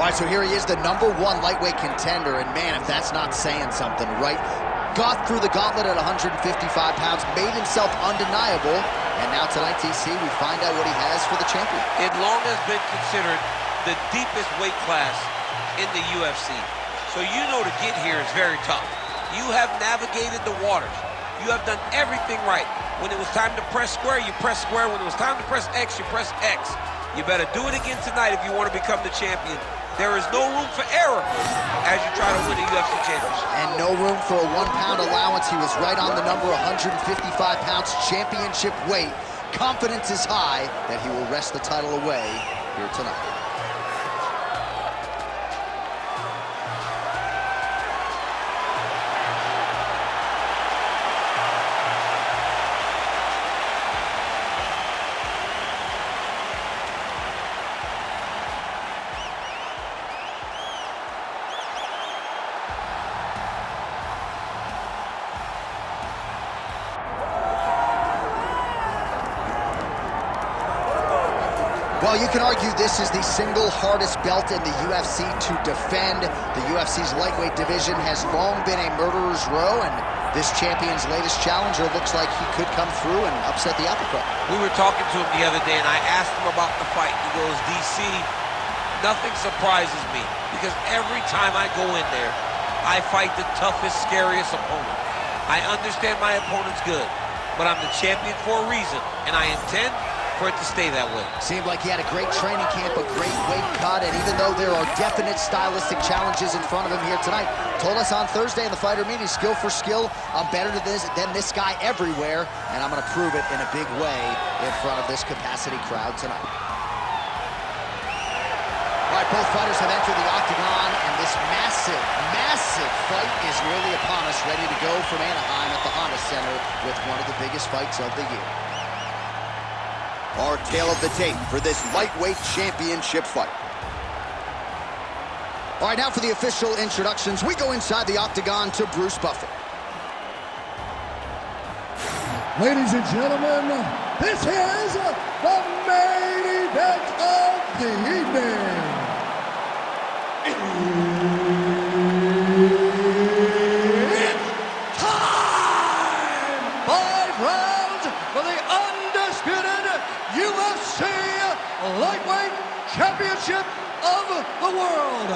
All right, so here he is, the #1 lightweight contender, and man, if that's not saying something, right? Got through the gauntlet at 155 pounds, made himself undeniable, and now tonight, TC, we find out what he has for the champion. It long has been considered the deepest weight class in the UFC. So you know to get here is very tough. You have navigated the waters. You have done everything right. When it was time to press square, you press square. When it was time to press X, you press X. You better do it again tonight if you want to become the champion. There is no room for error as you try to win a UFC championship. And no room for a 1 pound allowance. He was right on the number, 155 pounds, championship weight. Confidence is high that he will wrest the title away here tonight. Well, you can argue this is the single hardest belt in the UFC to defend. The UFC's lightweight division has long been a murderer's row, and this champion's latest challenger looks like he could come through and upset the apple cart. We were talking to him the other day, and I asked him about the fight. He goes, DC, nothing surprises me, because every time I go in there, I fight the toughest, scariest opponent. I understand my opponent's good, but I'm the champion for a reason, and I intend for it to stay that way. Seemed like he had a great training camp, a great weight cut, and even though there are definite stylistic challenges in front of him here tonight, told us on Thursday in the fighter meeting, skill for skill, I'm better than this guy everywhere, and I'm going to prove it in a big way in front of this capacity crowd tonight. All right, both fighters have entered the octagon, and this massive, massive fight is nearly upon us, ready to go from Anaheim at the Honda Center with one of the biggest fights of the year. Our tale of the tape for this lightweight championship fight. All right, now for the official introductions. We go inside the octagon to Bruce Buffer. Ladies and gentlemen, this is the main event of the evening. It's time! 5 rounds for the undisputed UFC Lightweight Championship of the World.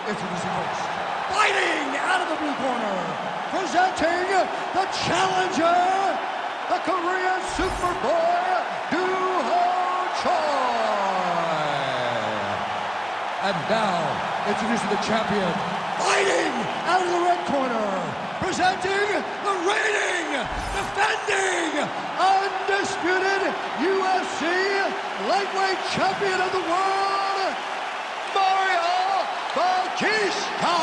Introducing first, fighting out of the blue corner, presenting the challenger, the Korean Superboy, Doo-Ho Choi. And now, introducing the champion, fighting out of the red corner, presenting the reigning, defending, undisputed UFC lightweight champion of the world, Mario Bautista.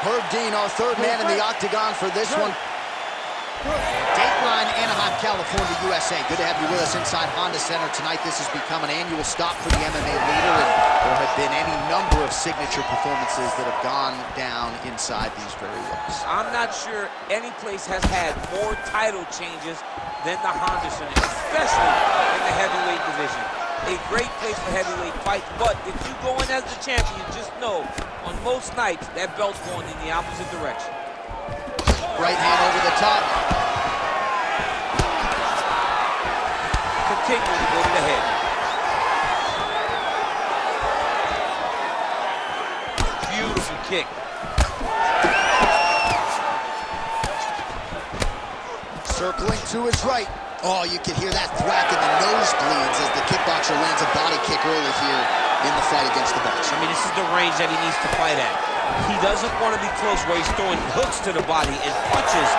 Herb Dean, our third man in the octagon for this one. Dateline, Anaheim, California, USA. Good to have you with us inside Honda Center tonight. This has become an annual stop for the MMA leader, and there have been any number of signature performances that have gone down inside these very walls. I'm not sure any place has had more title changes than the Honda Center, especially in the heavyweight division. A great place for heavyweight fights, but if you go in as the champion, just know, on most nights, that belt's going in the opposite direction. Right hand over the top. Continue to go to the head. Beautiful kick. Circling to his right. Oh, you can hear that thwack in the nosebleeds as the kickboxer lands a body kick early here in the fight against the boxer. I mean, this is the range that he needs to fight at. He doesn't want to be close where he's throwing hooks to the body and punches.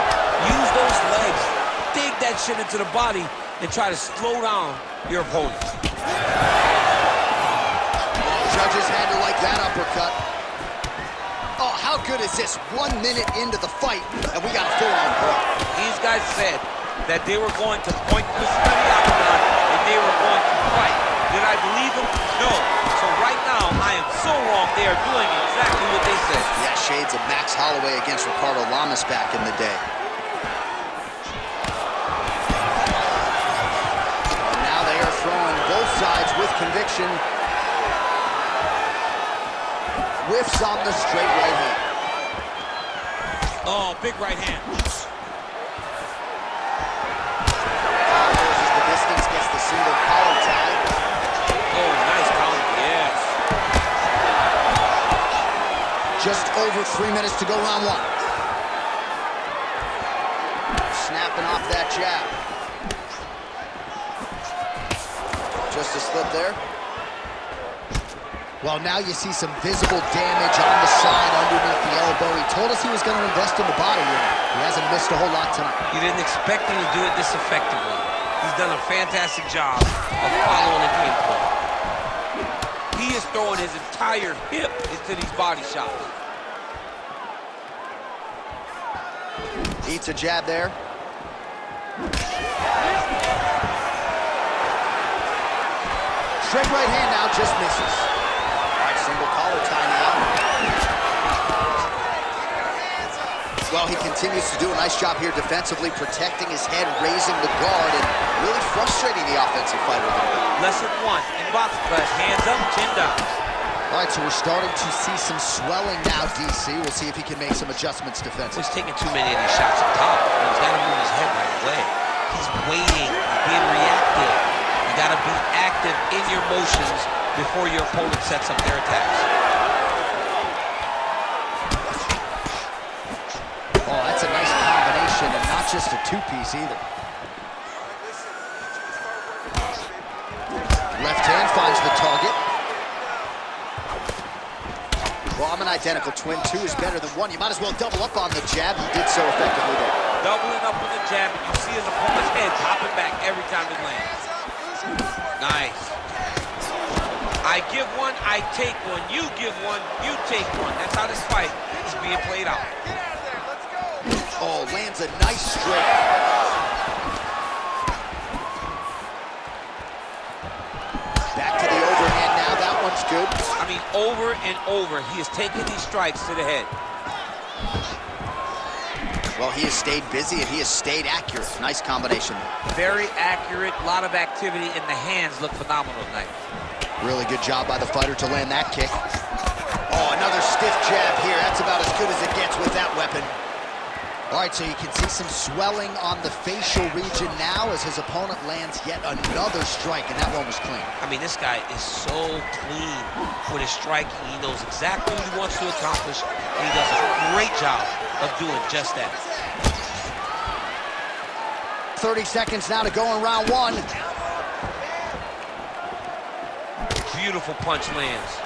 Use those legs, dig that shit into the body, and try to slow down your opponent. Judges had to like that uppercut. Oh, how good is this? 1 minute into the fight, and we got a full-on brawl. These guys said that they were going to point the octagon and they were going to fight. Did I believe them? No. So right now, I am so wrong. They are doing exactly what they said. Yeah, shades of Max Holloway against Ricardo Lamas back in the day. And now they are throwing both sides with conviction. Whiffs on the straight right hand. Oh, big right hand. Closes the distance, gets the single collar tie. Oh, nice counter, yes. Just over 3 minutes to go, round one. Snapping off that jab. Just a slip there. Well, now you see some visible damage on the side underneath the elbow. He told us he was going to invest in the body, and he hasn't missed a whole lot tonight. You didn't expect him to do it this effectively. He's done a fantastic job of following the game plan. He is throwing his entire hip into these body shots. Eats a jab there. Straight right hand now, just misses. All right, single collar tie now. Well, he continues to do a nice job here defensively, protecting his head, raising the guard, and really frustrating the offensive fighter a little bit. Lesson one in box class, hands up, chin down. All right, so we're starting to see some swelling now, DC. We'll see if he can make some adjustments defensively. He's taking too many of these shots up top. He's got to move his head right away. He's waiting, being reactive. You got to be active in your motions before your opponent sets up their attacks. Oh, that's a nice combination, and not just a two-piece either. Left hand finds the target. Well, I'm an identical twin. Two is better than one. You might as well double up on the jab. He did so effectively there. Doubling up with the jab, and you see his opponent's head popping back every time it lands. Nice. I give one, I take one. You give one, you take one. That's how this fight is being played out. Oh, lands a nice straight. Back to the overhand now. That one's good. I mean, over and over, he is taking these strikes to the head. Well, he has stayed busy and he has stayed accurate. Nice combination. Very accurate, a lot of activity, and the hands look phenomenal tonight. Really good job by the fighter to land that kick. Oh, another stiff jab here. That's about as good as it gets with that weapon. All right, so you can see some swelling on the facial region now as his opponent lands yet another strike, and that one was clean. I mean, this guy is so clean with his striking. He knows exactly what he wants to accomplish, and he does a great job of doing just that. 30 seconds now to go in round one. Beautiful punch lands.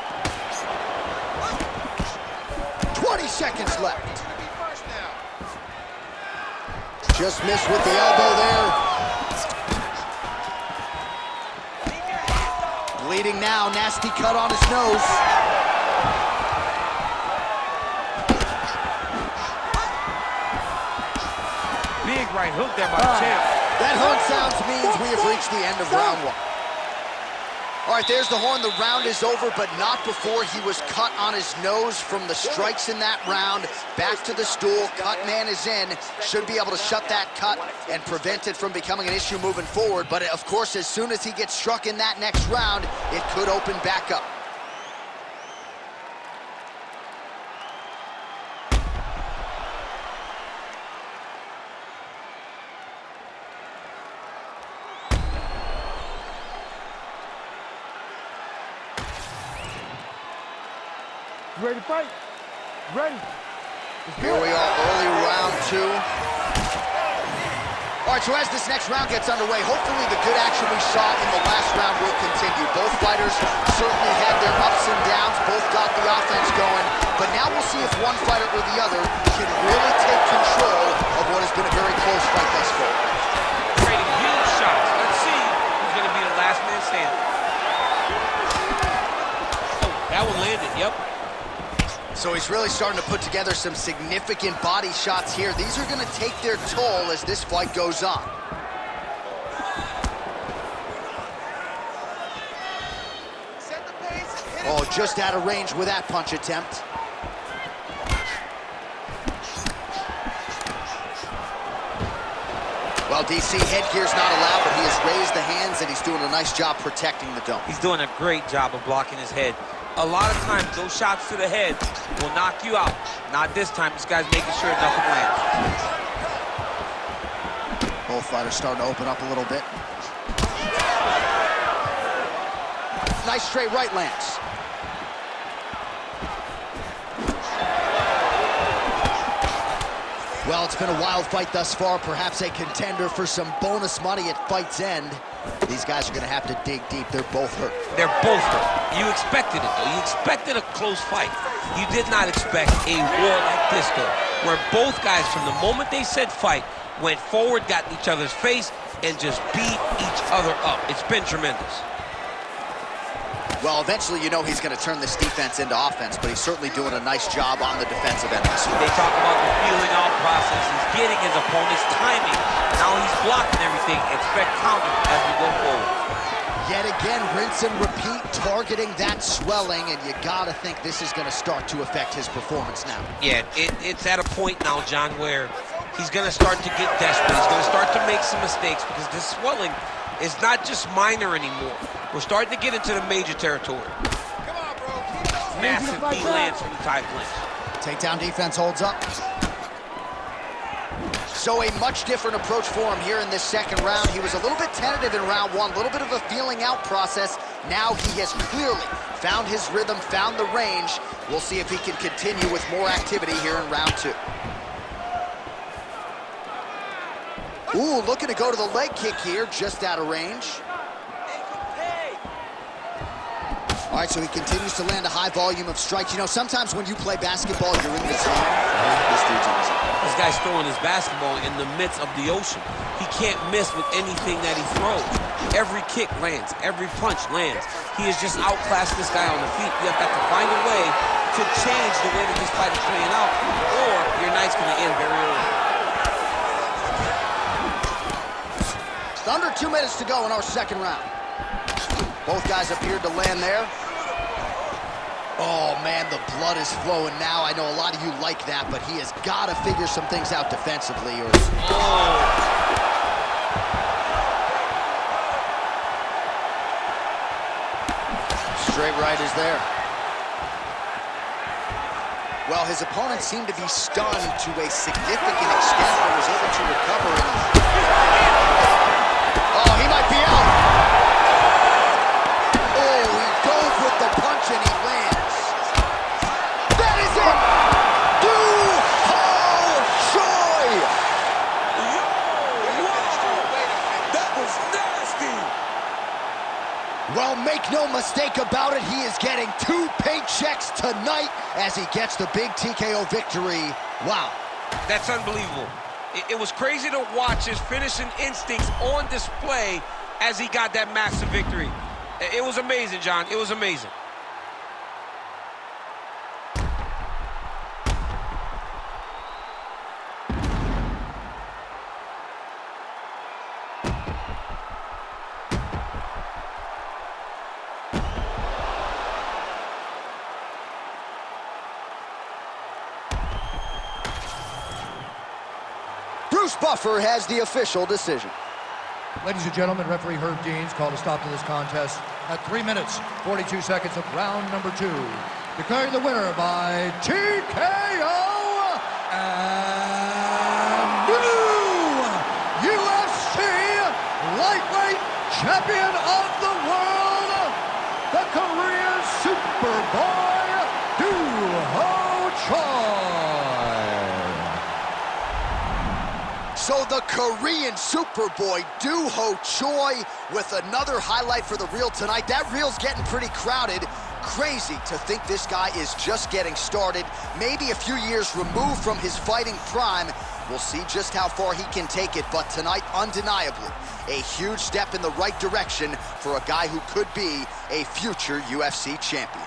20 seconds left. Just missed with the elbow there. Bleeding now, nasty cut on his nose. Big right hook there by the champ. That horn sounds means we have reached the end of round one. All right, there's the horn. The round is over, but not before he was cut on his nose from the strikes in that round. Back to the stool. Cut man is in. Should be able to shut that cut and prevent it from becoming an issue moving forward. But, of course, as soon as he gets struck in that next round, it could open back up. You ready to fight? Ready. Here we are, early round two. All right, so as this next round gets underway, hopefully the good action we saw in the last round will continue. Both fighters certainly had their ups and downs, both got the offense going, but now we'll see if one fighter or the other can really take control of what has been a very close fight thus far. Trading huge shots. Let's see who's going to be the last man standing. Oh, that one landed, yep. So he's really starting to put together some significant body shots here. These are going to take their toll as this fight goes on. Oh, just out of range with that punch attempt. Well, Well, DC, headgear's not allowed, but he has raised the hands, and he's doing a nice job protecting the dome. He's doing a great job of blocking his head. A lot of times, those shots to the head will knock you out. Not this time. This guy's making sure nothing lands. Both fighters starting to open up a little bit. Nice straight right lands. Well, it's been a wild fight thus far, perhaps a contender for some bonus money at fight's end. These guys are going to have to dig deep. They're both hurt. They're both hurt. You expected it, though. You expected a close fight. You did not expect a war like this, though, where both guys, from the moment they said fight, went forward, got in each other's face, and just beat each other up. It's been tremendous. Well, eventually, you know he's going to turn this defense into offense, but he's certainly doing a nice job on the defensive end. They talk about the feeling out process. He's getting his opponent's timing. Now he's blocking everything. Expect counter as we go forward. Yet again, rinse and repeat, targeting that swelling, and you got to think this is going to start to affect his performance now. Yeah, it's at a point now, John, where he's going to start to get desperate. He's going to start to make some mistakes because this swelling is not just minor anymore. We're starting to get into the major territory. Come on, bro. Massive knee lands from the tie clinch. Takedown defense holds up. So a much different approach for him here in this second round. He was a little bit tentative in round one, a little bit of a feeling out process. Now he has clearly found his rhythm, found the range. We'll see if he can continue with more activity here in round two. Ooh, looking to go to the leg kick here, just out of range. All right, so he continues to land a high volume of strikes. You know, sometimes when you play basketball, you're in the zone. This dude's in the zone. This guy's throwing his basketball in the midst of the ocean. He can't miss with anything that he throws. Every kick lands, every punch lands. He has just outclassed this guy on the feet. You have got to find a way to change the way that this fight is playing out, or your night's going to end very early. Under 2 minutes to go in our second round. Both guys appeared to land there. Oh, man, the blood is flowing now. I know a lot of you like that, but he has got to figure some things out defensively. Straight right is there. Well, his opponent seemed to be stunned to a significant extent, but was able to recover. Oh, he might be out. Oh, he goes with the punch and he lands. That is it! That was nasty. Well, make no mistake about it, he is getting 2 paychecks tonight as he gets the big TKO victory. Wow. That's unbelievable. It was crazy to watch his finishing instincts on display as he got that massive victory. It was amazing, John. It was amazing. Bruce Buffer has the official decision. Ladies and gentlemen, referee Herb Deans called a stop to this contest at 3 minutes, 42 seconds of round number 2. Declaring the winner by TKO and new UFC lightweight champion of the world, the Korean Superboy, Do-Ho Choi. So the Korean Superboy, Do-Ho Choi, with another highlight for the reel tonight. That reel's getting pretty crowded. Crazy to think this guy is just getting started, maybe a few years removed from his fighting prime. We'll see just how far he can take it, but tonight, undeniably, a huge step in the right direction for a guy who could be a future UFC champion.